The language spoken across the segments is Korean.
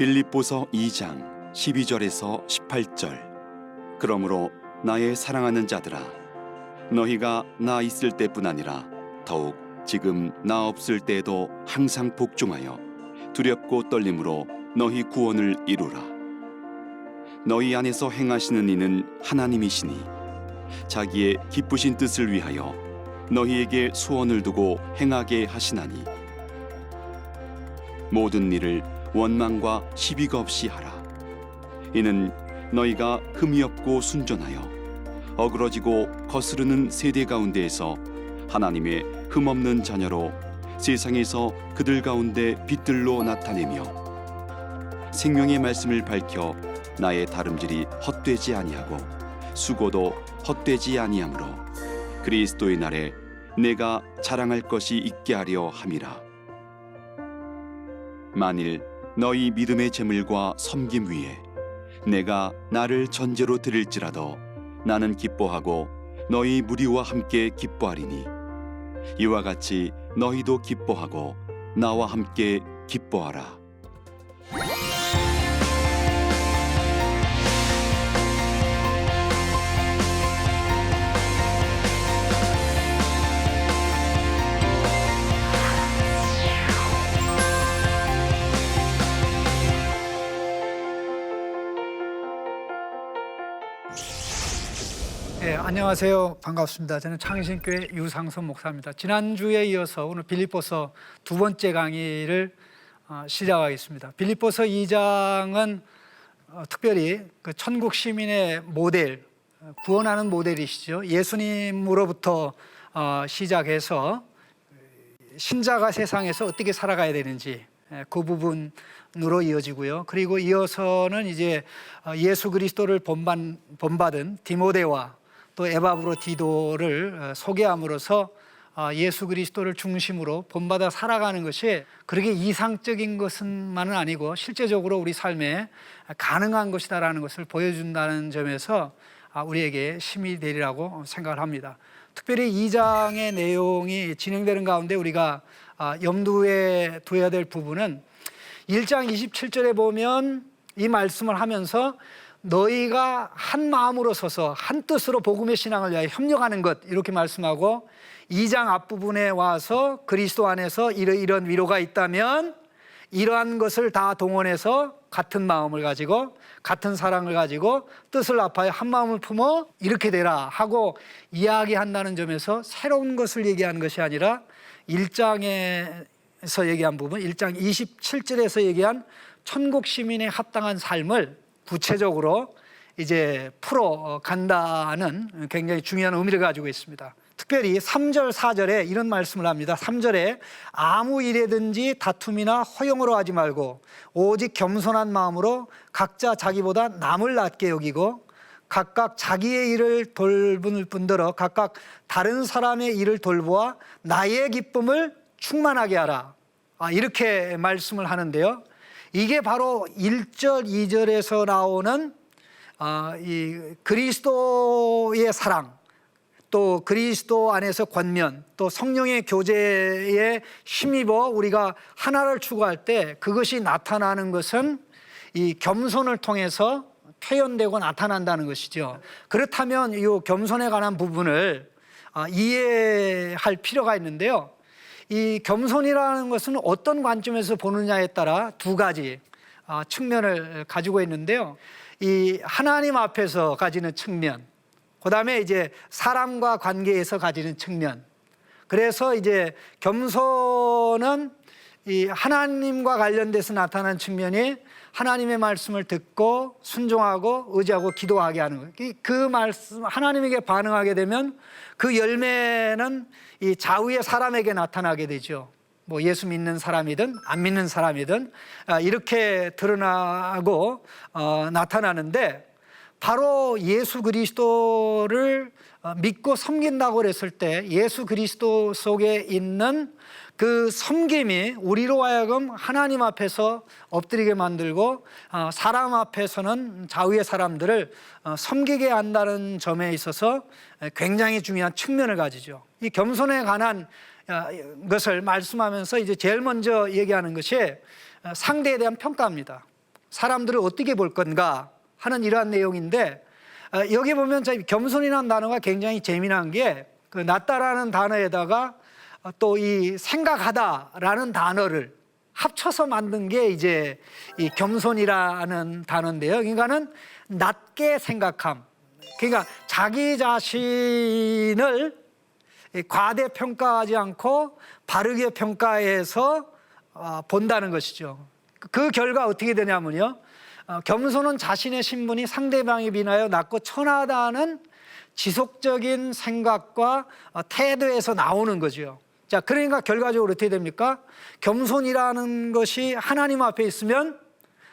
빌립보서 2장 12절에서 18절. 그러므로 나의 사랑하는 자들아, 너희가 나 있을 때뿐 아니라 더욱 지금 나 없을 때에도 항상 복종하여 두렵고 떨림으로 너희 구원을 이루라. 너희 안에서 행하시는 이는 하나님이시니 자기의 기쁘신 뜻을 위하여 너희에게 소원을 두고 행하게 하시나니, 모든 일을 원망과 시비가 없이 하라. 이는 너희가 흠이 없고 순전하여 어그러지고 거스르는 세대 가운데에서 하나님의 흠없는 자녀로 세상에서 그들 가운데 빛들로 나타내며 생명의 말씀을 밝혀 나의 다름질이 헛되지 아니하고 수고도 헛되지 아니하므로 그리스도의 날에 내가 자랑할 것이 있게 하려 함이라. 만일 너희 믿음의 재물과 섬김 위에 내가 나를 전제로 드릴지라도 나는 기뻐하고 너희 무리와 함께 기뻐하리니, 이와 같이 너희도 기뻐하고 나와 함께 기뻐하라. 네, 안녕하세요. 반갑습니다. 저는 창의신교회 유상선 목사입니다. 지난주에 이어서 오늘 빌립보서 두 번째 강의를 시작하겠습니다. 빌립보서 2장은 특별히 그 천국 시민의 모델, 구원하는 모델이시죠. 예수님으로부터 시작해서 신자가 세상에서 어떻게 살아가야 되는지 그 부분으로 이어지고요. 그리고 이어서는 이제 예수 그리스도를 본받은 디모데와 또 에바브로디도를 소개함으로써 예수 그리스도를 중심으로 본받아 살아가는 것이 그렇게 이상적인 것만은 아니고 실제적으로 우리 삶에 가능한 것이다라는 것을 보여준다는 점에서 우리에게 힘이 되리라고 생각을 합니다. 특별히 2장의 내용이 진행되는 가운데 우리가 염두에 둬야 될 부분은 1장 27절에 보면 이 말씀을 하면서 너희가 한 마음으로 서서 한 뜻으로 복음의 신앙을 위하여 협력하는 것, 이렇게 말씀하고 2장 앞부분에 와서 그리스도 안에서 이런 위로가 있다면 이러한 것을 다 동원해서 같은 마음을 가지고 같은 사랑을 가지고 뜻을 합하여 한 마음을 품어 이렇게 되라 하고 이야기한다는 점에서 새로운 것을 얘기하는 것이 아니라 1장에서 얘기한 부분, 1장 27절에서 얘기한 천국 시민의 합당한 삶을 구체적으로 이제 풀어 간다는 굉장히 중요한 의미를 가지고 있습니다. 특별히 3절, 4절에 이런 말씀을 합니다. 3절에 아무 일에든지 다툼이나 허용으로 하지 말고 오직 겸손한 마음으로 각자 자기보다 남을 낮게 여기고 각각 자기의 일을 돌볼 뿐더러 각각 다른 사람의 일을 돌보아 나의 기쁨을 충만하게 하라. 이렇게 말씀을 하는데요. 이게 바로 1절, 2절에서 나오는 이 그리스도의 사랑, 또 그리스도 안에서 권면, 또 성령의 교제에 힘입어 우리가 하나를 추구할 때 그것이 나타나는 것은 이 겸손을 통해서 표현되고 나타난다는 것이죠. 그렇다면 이 겸손에 관한 부분을 이해할 필요가 있는데요. 이 겸손이라는 것은 어떤 관점에서 보느냐에 따라 두 가지 측면을 가지고 있는데요. 이 하나님 앞에서 가지는 측면, 그 다음에 이제 사람과 관계에서 가지는 측면. 그래서 이제 겸손은 이 하나님과 관련돼서 나타나는 측면이 하나님의 말씀을 듣고 순종하고 의지하고 기도하게 하는 거예요. 그 말씀, 하나님에게 반응하게 되면 그 열매는 이 좌우의 사람에게 나타나게 되죠. 뭐 예수 믿는 사람이든 안 믿는 사람이든 이렇게 드러나고 나타나는데, 바로 예수 그리스도를 믿고 섬긴다고 했을 때 예수 그리스도 속에 있는 그 섬김이 우리로 하여금 하나님 앞에서 엎드리게 만들고 사람 앞에서는 좌우의 사람들을 섬기게 한다는 점에 있어서 굉장히 중요한 측면을 가지죠. 이 겸손에 관한 것을 말씀하면서 이제 제일 먼저 얘기하는 것이 상대에 대한 평가입니다. 사람들을 어떻게 볼 건가 하는 이러한 내용인데, 여기 보면 겸손이라는 단어가 굉장히 재미난 게 그 낫다라는 단어에다가 또 이 생각하다라는 단어를 합쳐서 만든 게 이제 이 겸손이라는 단어인데요. 그러니까는 낮게 생각함. 그러니까 자기 자신을 과대평가하지 않고 바르게 평가해서 본다는 것이죠. 그 결과 어떻게 되냐면요. 겸손은 자신의 신분이 상대방에 비하여 낮고 천하다는 지속적인 생각과 태도에서 나오는 거죠. 자, 그러니까 결과적으로 어떻게 됩니까? 겸손이라는 것이 하나님 앞에 있으면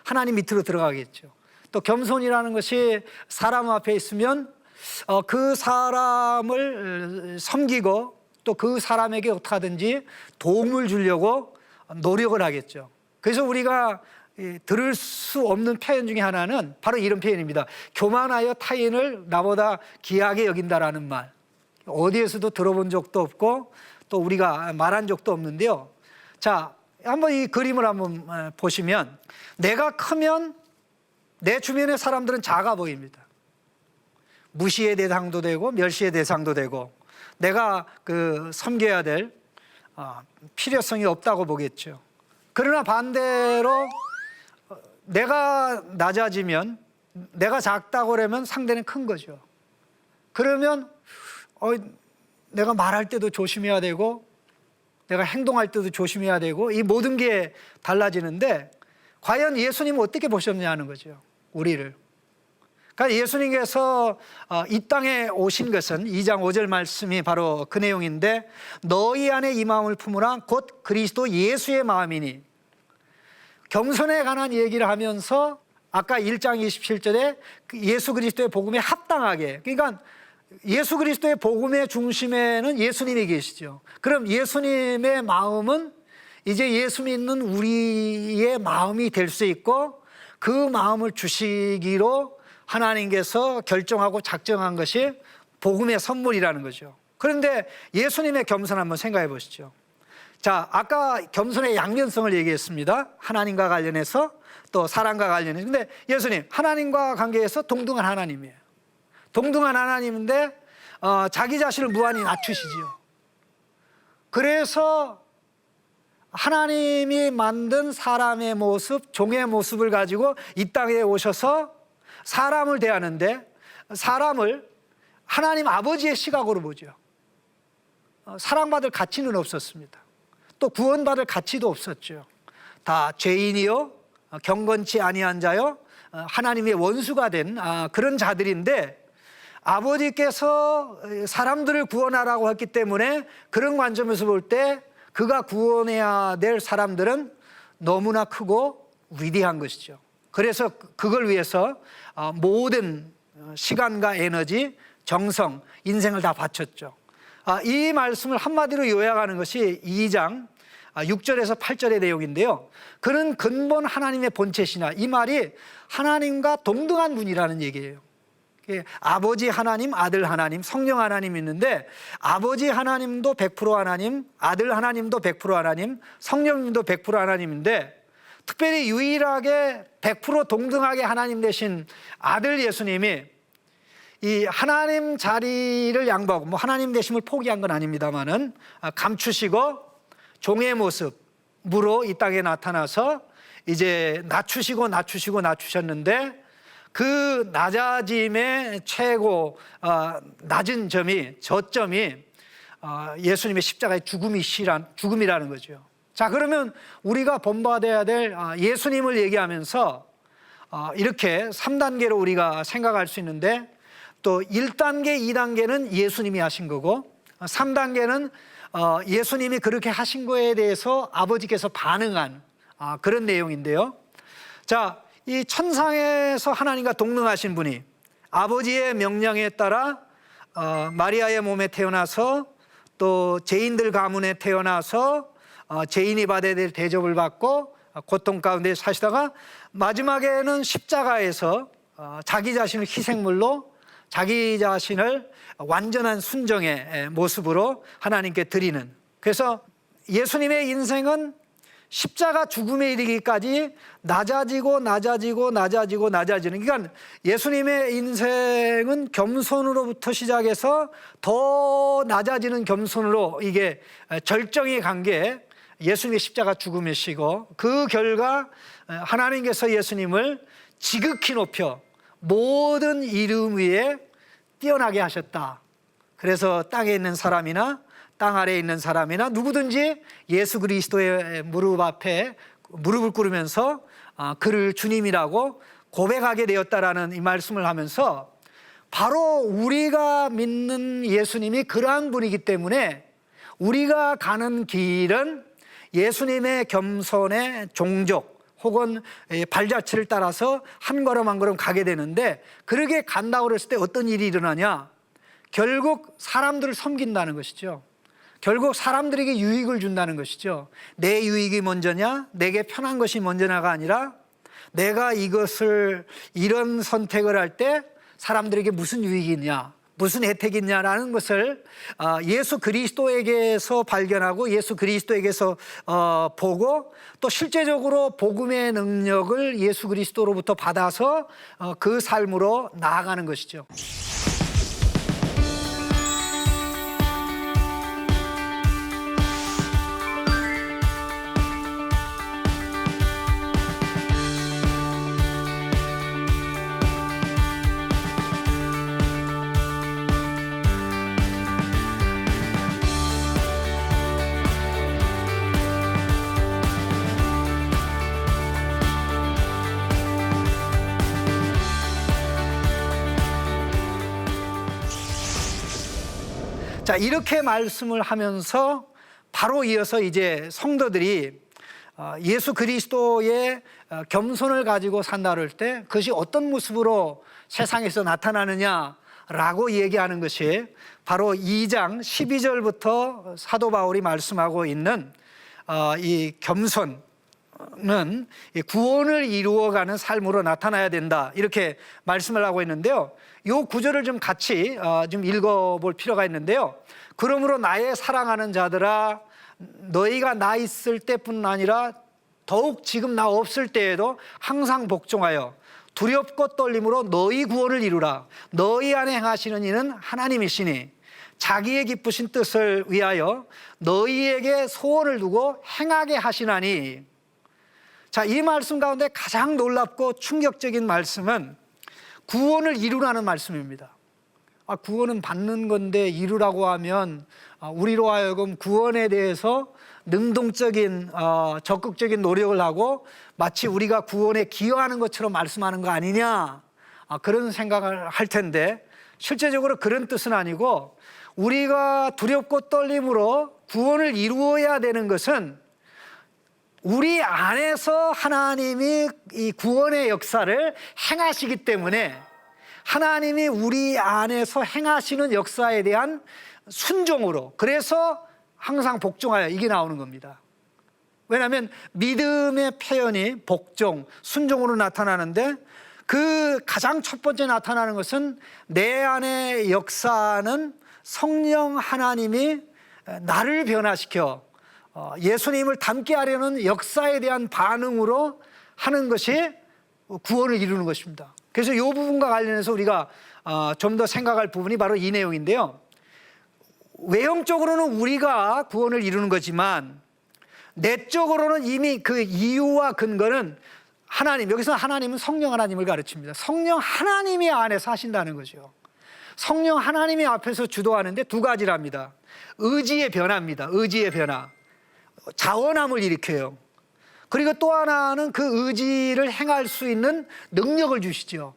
하나님 밑으로 들어가겠죠. 또 겸손이라는 것이 사람 앞에 있으면 그 사람을 섬기고 또 그 사람에게 어떻게 하든지 도움을 주려고 노력을 하겠죠. 그래서 우리가 들을 수 없는 표현 중에 하나는 바로 이런 표현입니다. 교만하여 타인을 나보다 귀하게 여긴다라는 말. 어디에서도 들어본 적도 없고 또 우리가 말한 적도 없는데요. 자, 한번 이 그림을 한번 보시면 내가 크면 내 주변의 사람들은 작아 보입니다. 무시의 대상도 되고 멸시의 대상도 되고 내가 섬겨야 될 필요성이 없다고 보겠죠. 그러나 반대로 내가 낮아지면, 내가 작다고 그러면 상대는 큰 거죠. 그러면 내가 말할 때도 조심해야 되고 내가 행동할 때도 조심해야 되고 이 모든 게 달라지는데 과연 예수님은 어떻게 보셨냐는 거죠. 우리를. 그러니까 예수님께서 이 땅에 오신 것은 2장 5절 말씀이 바로 그 내용인데 너희 안에 이 마음을 품으라 곧 그리스도 예수의 마음이니, 겸손에 관한 얘기를 하면서 아까 1장 27절에 예수 그리스도의 복음에 합당하게, 그러니까 예수 그리스도의 복음의 중심에는 예수님이 계시죠. 그럼 예수님의 마음은 이제 예수 믿는 우리의 마음이 될 수 있고 그 마음을 주시기로 하나님께서 결정하고 작정한 것이 복음의 선물이라는 거죠. 그런데 예수님의 겸손 한번 생각해 보시죠. 자, 아까 겸손의 양면성을 얘기했습니다. 하나님과 관련해서 또 사람과 관련해서. 근데 예수님 하나님과 관계에서 동등한 하나님이에요. 동등한 하나님인데 자기 자신을 무한히 낮추시지요. 그래서 하나님이 만든 사람의 모습, 종의 모습을 가지고 이 땅에 오셔서 사람을 대하는데 사람을 하나님 아버지의 시각으로 보죠. 사랑받을 가치는 없었습니다. 또 구원받을 가치도 없었죠. 다 죄인이요 경건치 아니한 자요 하나님의 원수가 된 그런 자들인데 아버지께서 사람들을 구원하라고 했기 때문에 그런 관점에서 볼 때 그가 구원해야 될 사람들은 너무나 크고 위대한 것이죠. 그래서 그걸 위해서 모든 시간과 에너지, 정성, 인생을 다 바쳤죠. 이 말씀을 한마디로 요약하는 것이 2장 6절에서 8절의 내용인데요. 그는 근본 하나님의 본체시나, 이 말이 하나님과 동등한 분이라는 얘기예요. 아버지 하나님, 아들 하나님, 성령 하나님 있는데 아버지 하나님도 100% 하나님, 아들 하나님도 100% 하나님, 성령님도 100% 하나님인데 특별히 유일하게 100% 동등하게 하나님 되신 아들 예수님이 이 하나님 자리를 양보하고 뭐 하나님 되심을 포기한 건 아닙니다만은 감추시고 종의 모습으로 이 땅에 나타나서 이제 낮추셨는데 그 낮아짐의 최고 낮은 점이 저점이 예수님의 십자가의 죽음이라는 거죠. 자, 그러면 우리가 본받아야 될 예수님을 얘기하면서 이렇게 3단계로 우리가 생각할 수 있는데 또 1단계, 2단계는 예수님이 하신 거고 3단계는 예수님이 그렇게 하신 거에 대해서 아버지께서 반응한 그런 내용인데요. 자, 이 천상에서 하나님과 동등하신 분이 아버지의 명령에 따라 마리아의 몸에 태어나서 또 죄인들 가문에 태어나서 죄인이 받아야 될 대접을 받고 고통 가운데 사시다가 마지막에는 십자가에서 자기 자신을 희생물로 자기 자신을 완전한 순종의 모습으로 하나님께 드리는, 그래서 예수님의 인생은 십자가 죽음에 이르기까지 낮아지고 낮아지고 낮아지고 낮아지는, 그러니까 예수님의 인생은 겸손으로부터 시작해서 더 낮아지는 겸손으로 이게 절정이 간 게 예수님의 십자가 죽음이시고, 그 결과 하나님께서 예수님을 지극히 높여 모든 이름 위에 뛰어나게 하셨다. 그래서 땅에 있는 사람이나 땅 아래에 있는 사람이나 누구든지 예수 그리스도의 무릎 앞에 무릎을 꿇으면서 그를 주님이라고 고백하게 되었다라는 이 말씀을 하면서, 바로 우리가 믿는 예수님이 그러한 분이기 때문에 우리가 가는 길은 예수님의 겸손의 종족 혹은 발자취를 따라서 한 걸음 한 걸음 가게 되는데, 그렇게 간다고 그랬을 때 어떤 일이 일어나냐? 결국 사람들을 섬긴다는 것이죠. 결국 사람들에게 유익을 준다는 것이죠. 내 유익이 먼저냐, 내게 편한 것이 먼저냐가 아니라, 내가 이런 선택을 할 때 사람들에게 무슨 유익이 있냐, 무슨 혜택이 있냐라는 것을 예수 그리스도에게서 발견하고 예수 그리스도에게서 보고, 또 실제적으로 복음의 능력을 예수 그리스도로부터 받아서 그 삶으로 나아가는 것이죠. 자, 이렇게 말씀을 하면서 바로 이어서 이제 성도들이 예수 그리스도의 겸손을 가지고 산다 할 때 그것이 어떤 모습으로 세상에서 나타나느냐라고 얘기하는 것이 바로 2장 12절부터 사도 바울이 말씀하고 있는 이 겸손은 구원을 이루어가는 삶으로 나타나야 된다, 이렇게 말씀을 하고 있는데요. 이 구절을 좀 같이 좀 읽어볼 필요가 있는데요. 그러므로 나의 사랑하는 자들아, 너희가 나 있을 때뿐 아니라 더욱 지금 나 없을 때에도 항상 복종하여 두렵고 떨림으로 너희 구원을 이루라. 너희 안에 행하시는 이는 하나님이시니 자기의 기쁘신 뜻을 위하여 너희에게 소원을 두고 행하게 하시나니. 자, 이 말씀 가운데 가장 놀랍고 충격적인 말씀은 구원을 이루라는 말씀입니다. 구원은 받는 건데 이루라고 하면 우리로 하여금 구원에 대해서 능동적인 적극적인 노력을 하고 마치 우리가 구원에 기여하는 것처럼 말씀하는 거 아니냐, 그런 생각을 할 텐데, 실제적으로 그런 뜻은 아니고, 우리가 두렵고 떨림으로 구원을 이루어야 되는 것은 우리 안에서 하나님이 이 구원의 역사를 행하시기 때문에, 하나님이 우리 안에서 행하시는 역사에 대한 순종으로, 그래서 항상 복종하여, 이게 나오는 겁니다. 왜냐하면 믿음의 표현이 복종, 순종으로 나타나는데, 그 가장 첫 번째 나타나는 것은 내 안의 역사는 성령 하나님이 나를 변화시켜 예수님을 닮게 하려는 역사에 대한 반응으로 하는 것이 구원을 이루는 것입니다. 그래서 이 부분과 관련해서 우리가 좀 더 생각할 부분이 바로 이 내용인데요. 외형적으로는 우리가 구원을 이루는 거지만 내적으로는 이미 그 이유와 근거는 하나님, 여기서 하나님은 성령 하나님을 가르칩니다. 성령 하나님이 안에서 하신다는 거죠. 성령 하나님이 앞에서 주도하는데 두 가지랍니다. 의지의 변화입니다. 의지의 변화. 자원함을 일으켜요. 그리고 또 하나는 그 의지를 행할 수 있는 능력을 주시죠.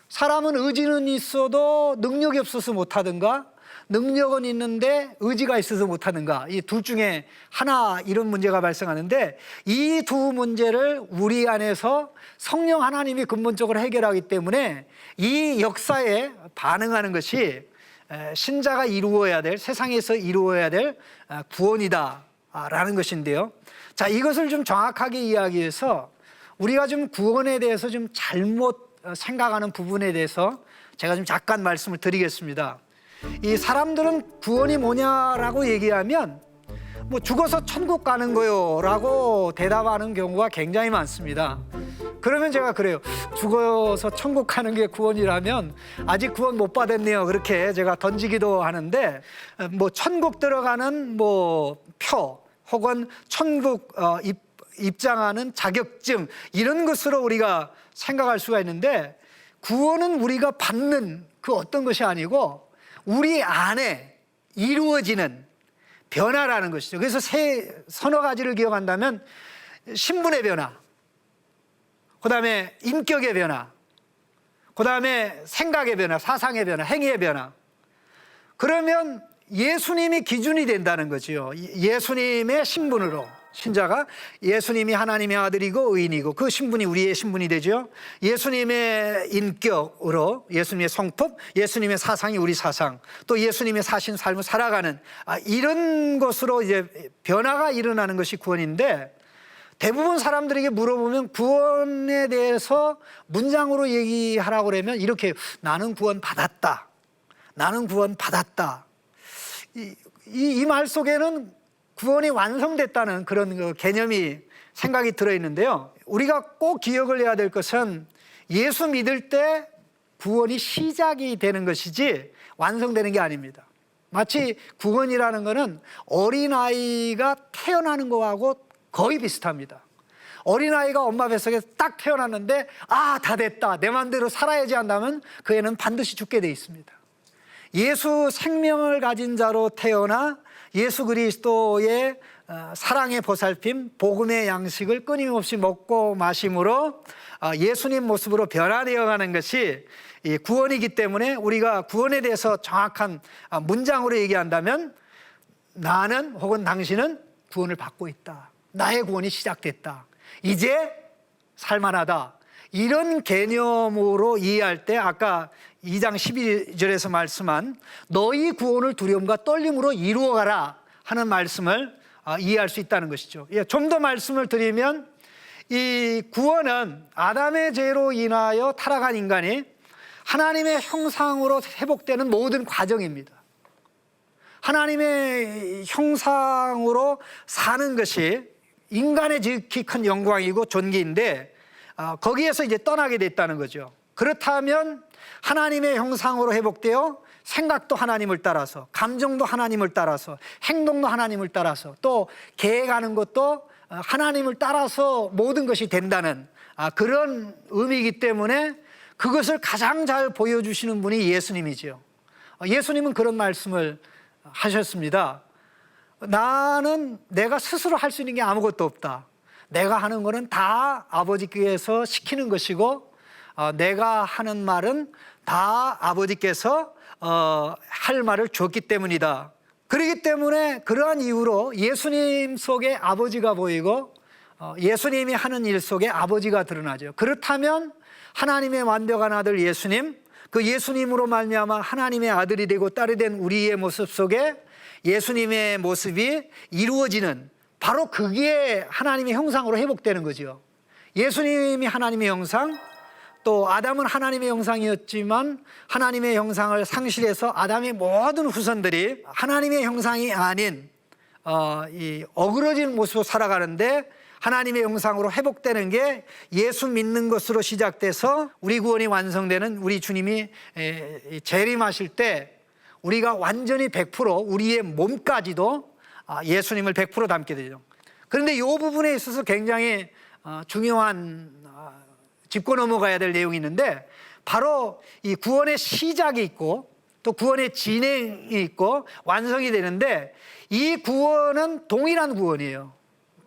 사람은 의지는 있어도 능력이 없어서 못하든가, 능력은 있는데 의지가 있어서 못하는가, 이 둘 중에 하나, 이런 문제가 발생하는데, 이 두 문제를 우리 안에서 성령 하나님이 근본적으로 해결하기 때문에 이 역사에 반응하는 것이 신자가 이루어야 될, 세상에서 이루어야 될 구원이다 라는 것인데요. 자, 이것을 좀 정확하게 이야기해서 우리가 좀 구원에 대해서 좀 잘못 생각하는 부분에 대해서 제가 좀 잠깐 말씀을 드리겠습니다. 이 사람들은 구원이 뭐냐라고 얘기하면 뭐 죽어서 천국 가는 거요라고 대답하는 경우가 굉장히 많습니다. 그러면 제가 그래요. 죽어서 천국 가는 게 구원이라면 아직 구원 못 받았네요. 그렇게 제가 던지기도 하는데, 뭐 천국 들어가는 뭐 표 혹은 천국 입장하는 자격증, 이런 것으로 우리가 생각할 수가 있는데, 구원은 우리가 받는 그 어떤 것이 아니고 우리 안에 이루어지는 변화라는 것이죠. 그래서 서너 가지를 기억한다면, 신분의 변화, 그 다음에 인격의 변화, 그 다음에 생각의 변화, 사상의 변화, 행위의 변화. 그러면 예수님이 기준이 된다는 거죠. 예수님의 신분으로, 신자가 예수님이 하나님의 아들이고 의인이고 그 신분이 우리의 신분이 되죠. 예수님의 인격으로 예수님의 성품, 예수님의 사상이 우리 사상, 또 예수님의 사신 삶을 살아가는 이런 것으로 이제 변화가 일어나는 것이 구원인데, 대부분 사람들에게 물어보면 구원에 대해서 문장으로 얘기하라고 그러면 이렇게, 나는 구원 받았다, 나는 구원 받았다. 이 말 속에는 구원이 완성됐다는 그런 그 개념이 생각이 들어있는데요. 우리가 꼭 기억을 해야 될 것은 예수 믿을 때 구원이 시작이 되는 것이지 완성되는 게 아닙니다. 마치 구원이라는 것은 어린아이가 태어나는 거하고 거의 비슷합니다. 어린아이가 엄마 뱃속에 딱 태어났는데 다 됐다, 내 마음대로 살아야지 한다면 그 애는 반드시 죽게 돼 있습니다. 예수 생명을 가진 자로 태어나 예수 그리스도의 사랑의 보살핌, 복음의 양식을 끊임없이 먹고 마심으로 예수님 모습으로 변화되어 가는 것이 구원이기 때문에, 우리가 구원에 대해서 정확한 문장으로 얘기한다면, 나는 혹은 당신은 구원을 받고 있다, 나의 구원이 시작됐다, 이제 살만하다, 이런 개념으로 이해할 때 아까 2장 12절에서 말씀한 너희 구원을 두려움과 떨림으로 이루어가라 하는 말씀을 이해할 수 있다는 것이죠. 좀 더 말씀을 드리면, 이 구원은 아담의 죄로 인하여 타락한 인간이 하나님의 형상으로 회복되는 모든 과정입니다. 하나님의 형상으로 사는 것이 인간의 지극히 큰 영광이고 존귀인데, 거기에서 이제 떠나게 됐다는 거죠. 그렇다면 하나님의 형상으로 회복되어 생각도 하나님을 따라서, 감정도 하나님을 따라서, 행동도 하나님을 따라서, 또 계획하는 것도 하나님을 따라서 모든 것이 된다는 그런 의미이기 때문에 그것을 가장 잘 보여주시는 분이 예수님이죠. 예수님은 그런 말씀을 하셨습니다. 나는 내가 스스로 할 수 있는 게 아무것도 없다. 내가 하는 거는 다 아버지께서 시키는 것이고, 내가 하는 말은 다 아버지께서 할 말을 줬기 때문이다. 그렇기 때문에 그러한 이유로 예수님 속에 아버지가 보이고 예수님이 하는 일 속에 아버지가 드러나죠. 그렇다면 하나님의 완벽한 아들 예수님, 그 예수님으로 말미암아 하나님의 아들이 되고 딸이 된 우리의 모습 속에 예수님의 모습이 이루어지는, 바로 그게 하나님의 형상으로 회복되는 거죠. 예수님이 하나님의 형상, 또 아담은 하나님의 형상이었지만 하나님의 형상을 상실해서 아담의 모든 후손들이 하나님의 형상이 아닌 이 어그러진 모습으로 살아가는데, 하나님의 형상으로 회복되는 게 예수 믿는 것으로 시작돼서 우리 구원이 완성되는, 우리 주님이 재림하실 때 우리가 완전히 100% 우리의 몸까지도 예수님을 100% 닮게 되죠. 그런데 이 부분에 있어서 굉장히 중요한 짚고 넘어가야 될 내용이 있는데, 바로 이 구원의 시작이 있고 또 구원의 진행이 있고 완성이 되는데, 이 구원은 동일한 구원이에요.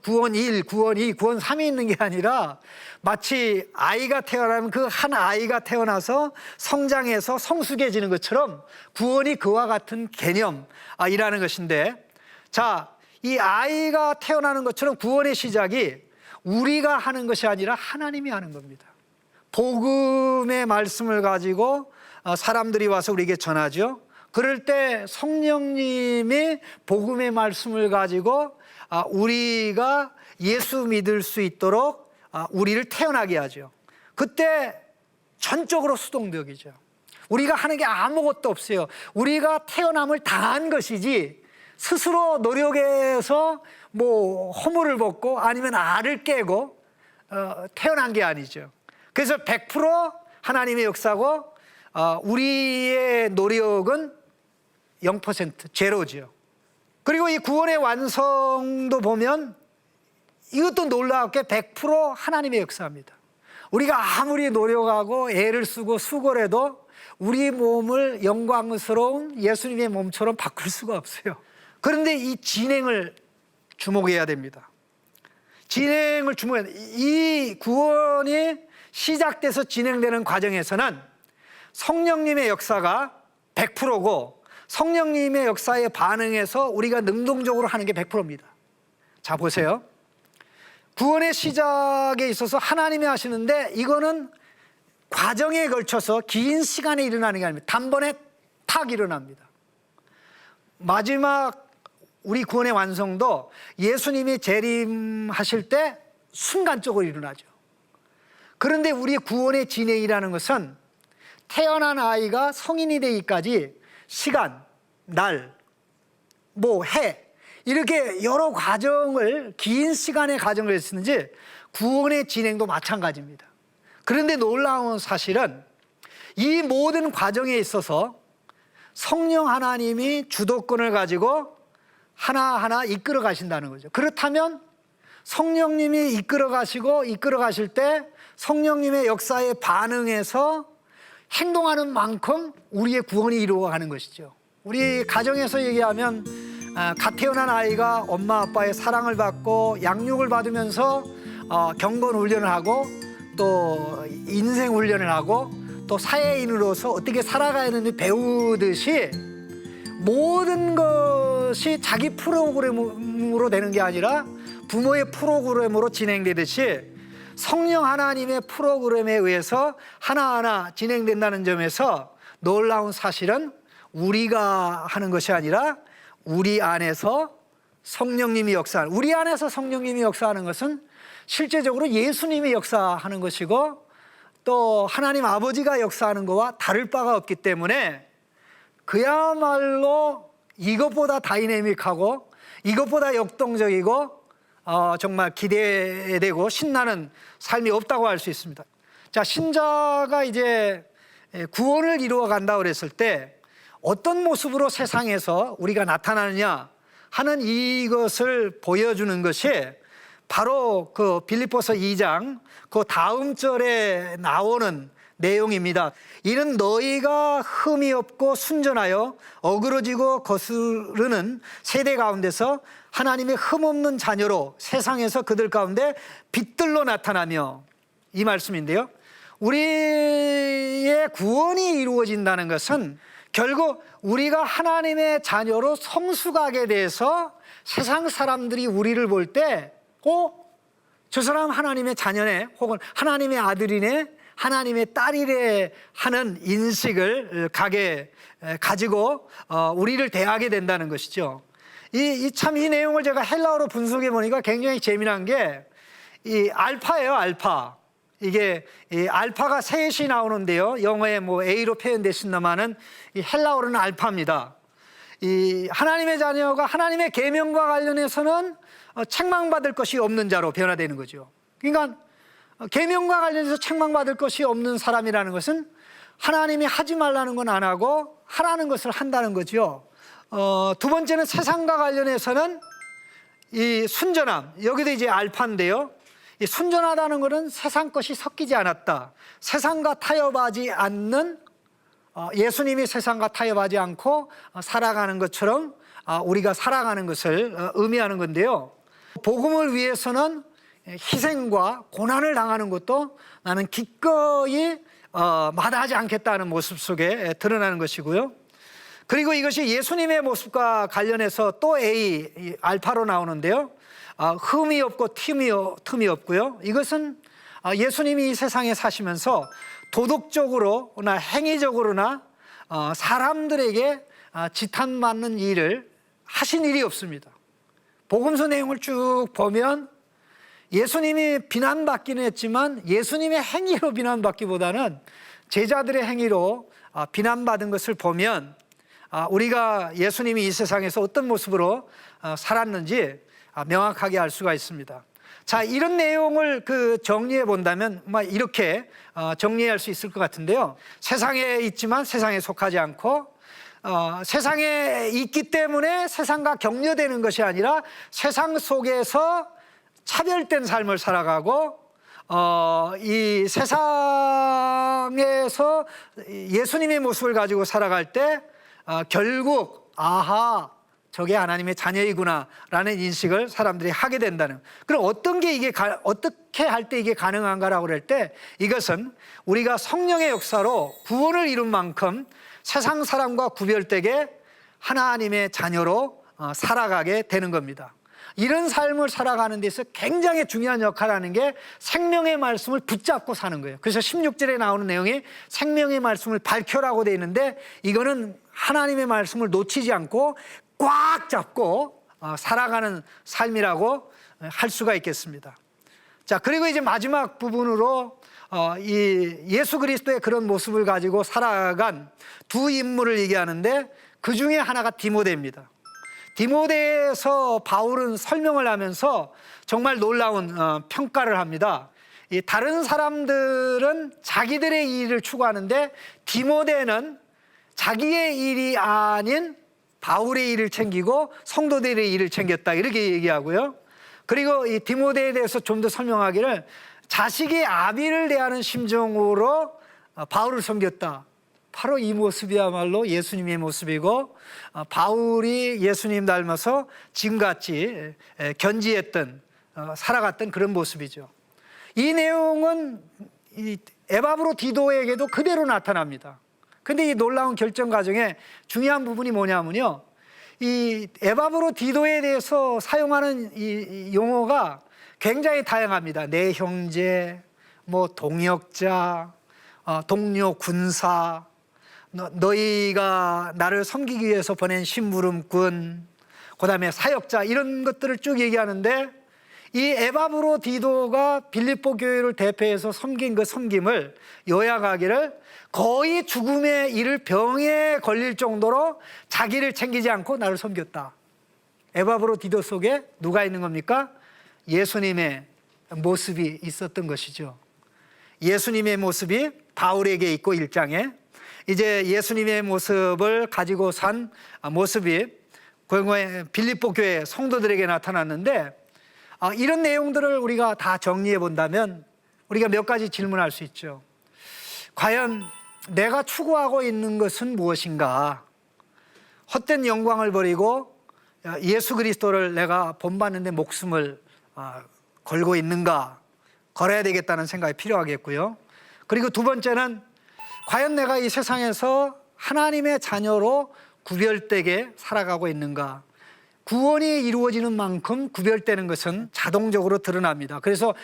구원 1, 구원 2, 구원 3이 있는 게 아니라, 마치 아이가 태어나면 그 한 아이가 태어나서 성장해서 성숙해지는 것처럼 구원이 그와 같은 개념이라는 것인데, 자, 이 아이가 태어나는 것처럼 구원의 시작이 우리가 하는 것이 아니라 하나님이 하는 겁니다. 복음의 말씀을 가지고 사람들이 와서 우리에게 전하죠. 그럴 때 성령님이 복음의 말씀을 가지고 우리가 예수 믿을 수 있도록 우리를 태어나게 하죠. 그때 전적으로 수동적이죠. 우리가 하는 게 아무것도 없어요. 우리가 태어남을 당한 것이지 스스로 노력해서 뭐 허물을 벗고 아니면 알을 깨고 태어난 게 아니죠. 그래서 100% 하나님의 역사고 우리의 노력은 0% 제로죠. 그리고 이 구원의 완성도 보면 이것도 놀랍게 100% 하나님의 역사입니다. 우리가 아무리 노력하고 애를 쓰고 수고를 해도 우리 몸을 영광스러운 예수님의 몸처럼 바꿀 수가 없어요. 그런데 이 진행을 주목해야 됩니다. 진행을 주목해야 돼요. 이 구원이 시작돼서 진행되는 과정에서는 성령님의 역사가 100%고 성령님의 역사에 반응해서 우리가 능동적으로 하는 게 100%입니다. 자, 보세요. 구원의 시작에 있어서 하나님이 하시는데 이거는 과정에 걸쳐서 긴 시간에 일어나는 게 아닙니다. 단번에 탁 일어납니다. 마지막 우리 구원의 완성도 예수님이 재림하실 때 순간적으로 일어나죠. 그런데 우리 구원의 진행이라는 것은 태어난 아이가 성인이 되기까지 시간, 날, 뭐 해 이렇게 여러 과정을 긴 시간의 과정을 했는지 구원의 진행도 마찬가지입니다. 그런데 놀라운 사실은 이 모든 과정에 있어서 성령 하나님이 주도권을 가지고 하나하나 이끌어 가신다는 거죠. 그렇다면 성령님이 이끌어 가실 때 성령님의 역사에 반응해서 행동하는 만큼 우리의 구원이 이루어가는 것이죠. 우리 가정에서 얘기하면 갓 태어난 아이가 엄마 아빠의 사랑을 받고 양육을 받으면서 경건 훈련을 하고 또 인생 훈련을 하고 또 사회인으로서 어떻게 살아가야 하는지 배우듯이 모든 것이 자기 프로그램으로 되는 게 아니라 부모의 프로그램으로 진행되듯이 성령 하나님의 프로그램에 의해서 하나하나 진행된다는 점에서 놀라운 사실은 우리가 하는 것이 아니라 우리 안에서 성령님이 역사하는, 우리 안에서 성령님이 역사하는 것은 실제적으로 예수님이 역사하는 것이고 또 하나님 아버지가 역사하는 것과 다를 바가 없기 때문에 그야말로 이것보다 다이내믹하고 이것보다 역동적이고 정말 기대되고 신나는 삶이 없다고 할 수 있습니다. 자, 신자가 이제 구원을 이루어 간다 그랬을 때 어떤 모습으로 세상에서 우리가 나타나느냐 하는 이것을 보여주는 것이 바로 그 빌립보서 2장 그 다음 절에 나오는 내용입니다. 이는 너희가 흠이 없고 순전하여 어그러지고 거스르는 세대 가운데서 하나님의 흠없는 자녀로 세상에서 그들 가운데 빛들로 나타나며, 이 말씀인데요. 우리의 구원이 이루어진다는 것은 결국 우리가 하나님의 자녀로 성숙하게 돼서 세상 사람들이 우리를 볼 때 저 사람 하나님의 자녀네 혹은 하나님의 아들이네 하나님의 딸이래 하는 인식을 가지고 우리를 대하게 된다는 것이죠. 이 내용을 제가 헬라어로 분석해 보니까 굉장히 재미난 게 이 알파예요, 알파. 이게 이 알파가 셋이 나오는데요. 영어에 뭐 A로 표현됐습니다만은 이 헬라어로는 알파입니다. 이 하나님의 자녀가 하나님의 계명과 관련해서는 책망받을 것이 없는 자로 변화되는 거죠. 그러니까 계명과 관련해서 책망받을 것이 없는 사람이라는 것은 하나님이 하지 말라는 건 안 하고 하라는 것을 한다는 거죠. 두 번째는 세상과 관련해서는 이 순전함, 여기도 이제 알파인데요. 이 순전하다는 것은 세상 것이 섞이지 않았다. 세상과 타협하지 않는, 예수님이 세상과 타협하지 않고 살아가는 것처럼 우리가 살아가는 것을 의미하는 건데요. 복음을 위해서는 희생과 고난을 당하는 것도 나는 기꺼이 마다하지 않겠다는 모습 속에 드러나는 것이고요. 그리고 이것이 예수님의 모습과 관련해서 또 A, 알파로 나오는데요. 흠이 없고 틈이 없고요. 이것은 예수님이 이 세상에 사시면서 도덕적으로나 행위적으로나 사람들에게 지탄받는 일을 하신 일이 없습니다. 복음서 내용을 쭉 보면 예수님이 비난받기는 했지만 예수님의 행위로 비난받기보다는 제자들의 행위로 비난받은 것을 보면 우리가 예수님이 이 세상에서 어떤 모습으로 살았는지 명확하게 알 수가 있습니다. 자, 이런 내용을 정리해 본다면 이렇게 정리할 수 있을 것 같은데요. 세상에 있지만 세상에 속하지 않고 세상에 있기 때문에 세상과 격려되는 것이 아니라 세상 속에서 차별된 삶을 살아가고 이 세상에서 예수님의 모습을 가지고 살아갈 때 결국 저게 하나님의 자녀이구나 라는 인식을 사람들이 하게 된다는. 그럼 어떻게 할 때 이게 가능한가라고 그럴 때 이것은 우리가 성령의 역사로 구원을 이룬 만큼 세상 사람과 구별되게 하나님의 자녀로 살아가게 되는 겁니다. 이런 삶을 살아가는 데서 굉장히 중요한 역할을 하는 게 생명의 말씀을 붙잡고 사는 거예요. 그래서 16절에 나오는 내용이 생명의 말씀을 밝혀라고 되어 있는데 이거는 하나님의 말씀을 놓치지 않고 꽉 잡고 살아가는 삶이라고 할 수가 있겠습니다. 자, 그리고 이제 마지막 부분으로 이 예수 그리스도의 그런 모습을 가지고 살아간 두 인물을 얘기하는데 그 중에 하나가 디모데입니다. 디모데에서 바울은 설명을 하면서 정말 놀라운 평가를 합니다. 이 다른 사람들은 자기들의 일을 추구하는데 디모데는 자기의 일이 아닌 바울의 일을 챙기고 성도들의 일을 챙겼다 이렇게 얘기하고요. 그리고 이 디모데에 대해서 좀 더 설명하기를 자식이 아비를 대하는 심정으로 바울을 섬겼다. 바로 이 모습이야말로 예수님의 모습이고 바울이 예수님 닮아서 지금같이 견지했던 살아갔던 그런 모습이죠. 이 내용은 이 에바브로디도에게도 그대로 나타납니다. 근데 이 놀라운 결정 과정에 중요한 부분이 뭐냐면요. 이 에바브로디도에 대해서 사용하는 이 용어가 굉장히 다양합니다. 내 형제, 동역자, 동료 군사, 너희가 나를 섬기기 위해서 보낸 심부름꾼, 그 다음에 사역자 이런 것들을 쭉 얘기하는데 이 에바브로디도가 빌립보 교회를 대표해서 섬긴 그 섬김을 요약하기를 거의 죽음에 이를 병에 걸릴 정도로 자기를 챙기지 않고 나를 섬겼다. 에바브로디도 속에 누가 있는 겁니까? 예수님의 모습이 있었던 것이죠. 예수님의 모습이 바울에게 있고 1장에 이제 예수님의 모습을 가지고 산 모습이 빌립보 교회 성도들에게 나타났는데 이런 내용들을 우리가 다 정리해 본다면 우리가 몇 가지 질문할 수 있죠. 과연 내가 추구하고 있는 것은 무엇인가? 헛된 영광을 버리고 예수 그리스도를 내가 본받는데 목숨을 걸고 있는가? 걸어야 되겠다는 생각이 필요하겠고요. 그리고 두 번째는 과연 내가 이 세상에서 하나님의 자녀로 구별되게 살아가고 있는가? 구원이 이루어지는 만큼 구별되는 것은 자동적으로 드러납니다. 그래서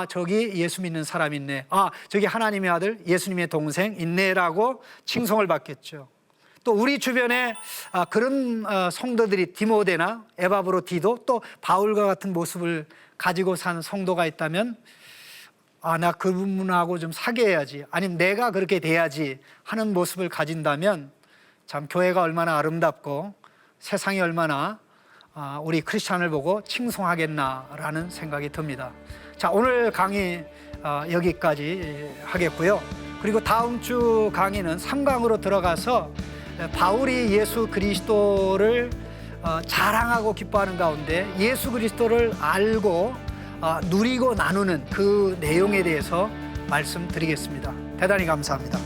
저기 예수 믿는 사람 있네, 저기 하나님의 아들 예수님의 동생 있네라고 칭송을 받겠죠. 또 우리 주변에 그런 성도들이 디모데나 에바브로디도 또 바울과 같은 모습을 가지고 산 성도가 있다면 나 그분하고 좀 사귀어야지, 아니면 내가 그렇게 돼야지 하는 모습을 가진다면 참 교회가 얼마나 아름답고 세상이 얼마나 우리 크리스찬을 보고 칭송하겠나라는 생각이 듭니다. 자, 오늘 강의 여기까지 하겠고요. 그리고 다음 주 강의는 3강으로 들어가서 바울이 예수 그리스도를 자랑하고 기뻐하는 가운데 예수 그리스도를 알고 누리고 나누는 그 내용에 대해서 말씀드리겠습니다. 대단히 감사합니다.